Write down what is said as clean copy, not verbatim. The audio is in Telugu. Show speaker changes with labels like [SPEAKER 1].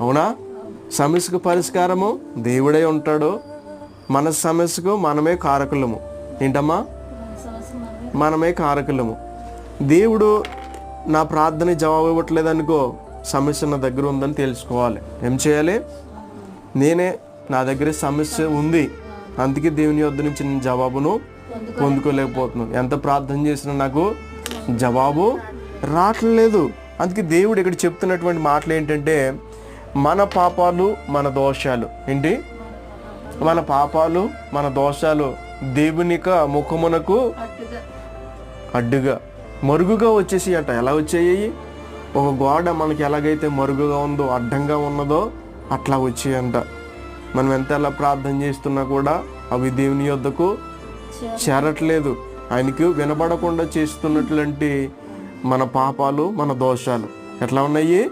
[SPEAKER 1] అవునా? సమస్యకు పరిష్కారము దేవుడే ఉంటాడు. మన సమస్యకు మనమే కారకులము. ఏంటమ్మా? మనమే కారకులము. దేవుడు నా ప్రార్థన జవాబు ఇవ్వట్లేదు అనుకో, సమస్య నా దగ్గర ఉందని తెలుసుకోవాలి. ఏం చేయాలి? నా దగ్గర సమస్య ఉంది, అందుకే దేవుని యొద్ద నుంచి నేను జవాబును పొందుకోలేకపోతున్నాను. ఎంత ప్రార్థన చేసినా నాకు జవాబు రావట్లేదు. అందుకే దేవుడు ఇక్కడ చెప్తున్నటువంటి మాటలు ఏంటంటే, మన పాపాలు మన దోషాలు ఏంటి? మన పాపాలు మన దోషాలు దేవునిక ముఖమునకు అడ్డుగా మరుగుగా వచ్చేసి అంట. ఎలా వచ్చాయి? ఒక గోడ మనకి ఎలాగైతే మరుగుగా ఉందో, అడ్డంగా ఉన్నదో అట్లా వచ్చాయంట. మనం ఎలా ప్రార్థన చేస్తున్నా కూడా అవి దేవుని యొద్దకు చేరట్లేదు. ఆయనకు వినబడకుండా చేస్తున్నటువంటి మన పాపాలు మన దోషాలు ఎట్లా ఉన్నాయి?